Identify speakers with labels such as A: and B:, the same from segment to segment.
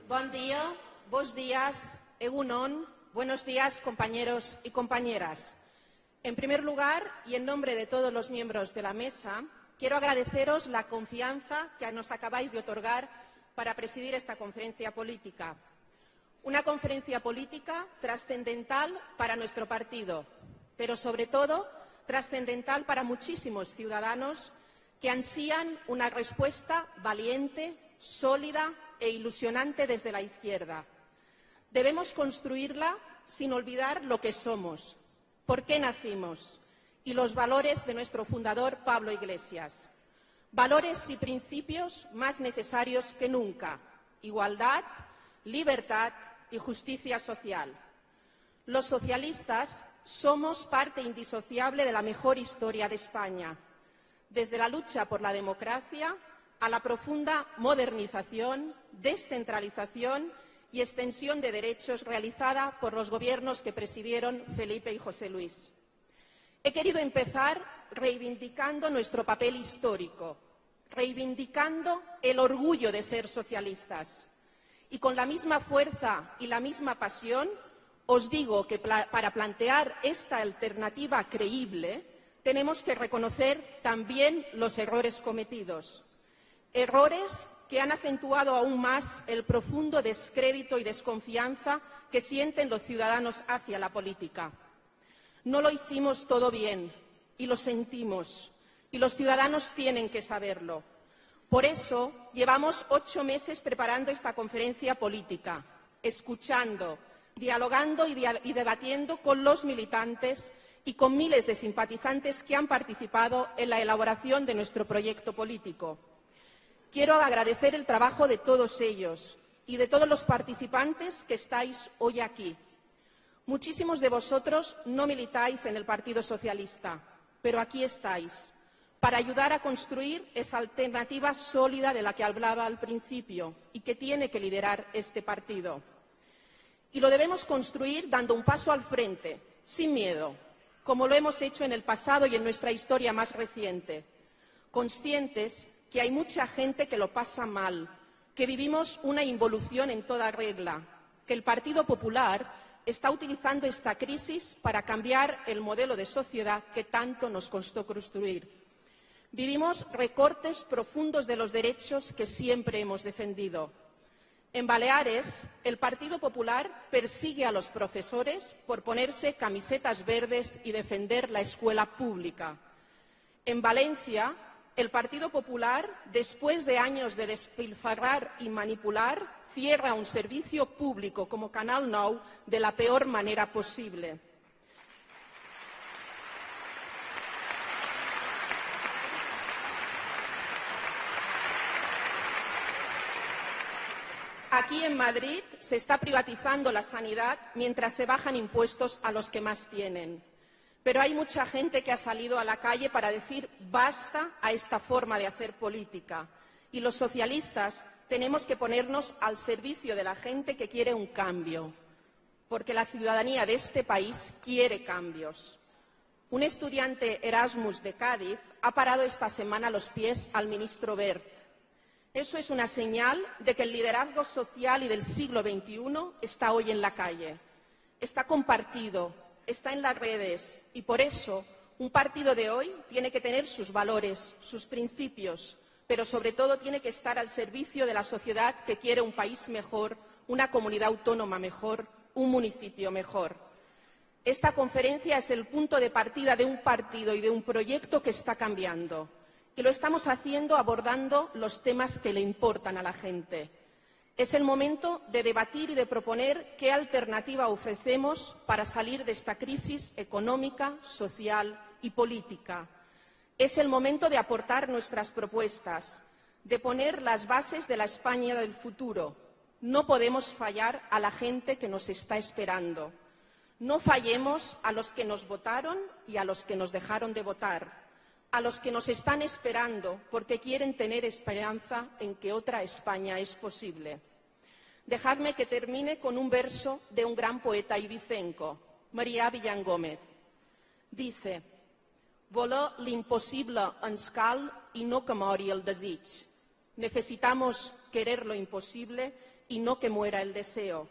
A: Buen día, buenos días, egunon, buenos días compañeros y compañeras. En primer lugar, y en nombre de todos los miembros de la mesa, quiero agradeceros la confianza que nos acabáis de otorgar para presidir esta conferencia política. Una conferencia política trascendental para nuestro partido, pero sobre todo trascendental para muchísimos ciudadanos que ansían una respuesta valiente, sólida e ilusionante desde la izquierda. Debemos construirla sin olvidar lo que somos, por qué nacimos y los valores de nuestro fundador Pablo Iglesias. Valores y principios más necesarios que nunca: igualdad, libertad y justicia social. Los socialistas somos parte indisociable de la mejor historia de España, desde la lucha por la democracia a la profunda modernización, descentralización y extensión de derechos realizada por los gobiernos que presidieron Felipe y José Luis. He querido empezar reivindicando nuestro papel histórico, reivindicando el orgullo de ser socialistas. Y con la misma fuerza y la misma pasión os digo que para plantear esta alternativa creíble tenemos que reconocer también los errores cometidos. Errores que han acentuado aún más el profundo descrédito y desconfianza que sienten los ciudadanos hacia la política. No lo hicimos todo bien y lo sentimos, y los ciudadanos tienen que saberlo. Por eso llevamos 8 meses preparando esta conferencia política, escuchando, dialogando y debatiendo con los militantes y con miles de simpatizantes que han participado en la elaboración de nuestro proyecto político. Quiero agradecer el trabajo de todos ellos y de todos los participantes que estáis hoy aquí. Muchísimos de vosotros no militáis en el Partido Socialista, pero aquí estáis para ayudar a construir esa alternativa sólida de la que hablaba al principio y que tiene que liderar este partido. Y lo debemos construir dando un paso al frente, sin miedo, como lo hemos hecho en el pasado y en nuestra historia más reciente, conscientes que hay mucha gente que lo pasa mal, que vivimos una involución en toda regla, que el Partido Popular está utilizando esta crisis para cambiar el modelo de sociedad que tanto nos costó construir. Vivimos recortes profundos de los derechos que siempre hemos defendido. En Baleares, el Partido Popular persigue a los profesores por ponerse camisetas verdes y defender la escuela pública. En Valencia, el Partido Popular, después de años de despilfarrar y manipular, cierra un servicio público como Canal 9 de la peor manera posible. Aquí en Madrid se está privatizando la sanidad mientras se bajan impuestos a los que más tienen. Pero hay mucha gente que ha salido a la calle para decir basta a esta forma de hacer política. Y los socialistas tenemos que ponernos al servicio de la gente que quiere un cambio, porque la ciudadanía de este país quiere cambios. Un estudiante Erasmus de Cádiz ha parado esta semana los pies al ministro Wert. Eso es una señal de que el liderazgo social y del siglo XXI está hoy en la calle, está compartido, está en las redes y por eso un partido de hoy tiene que tener sus valores, sus principios, pero sobre todo tiene que estar al servicio de la sociedad que quiere un país mejor, una comunidad autónoma mejor, un municipio mejor. Esta conferencia es el punto de partida de un partido y de un proyecto que está cambiando y lo estamos haciendo abordando los temas que le importan a la gente. Es el momento de debatir y de proponer qué alternativa ofrecemos para salir de esta crisis económica, social y política. Es el momento de aportar nuestras propuestas, de poner las bases de la España del futuro. No podemos fallar a la gente que nos está esperando. No fallemos a los que nos votaron y a los que nos dejaron de votar, a los que nos están esperando porque quieren tener esperanza en que otra España es posible. Dejadme que termine con un verso de un gran poeta ibicenco, Marià Villangómez. Dice: «Voler l'impossible ens cal i no que mori el desig». Necesitamos querer lo imposible y no que muera el deseo.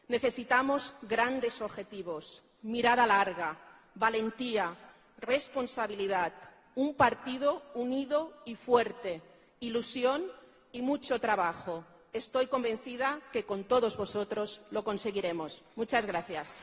A: Necesitamos grandes objetivos, mirada larga, valentía, responsabilidad, un partido unido y fuerte, ilusión y mucho trabajo. Estoy convencida que con todos vosotros lo conseguiremos. Muchas gracias.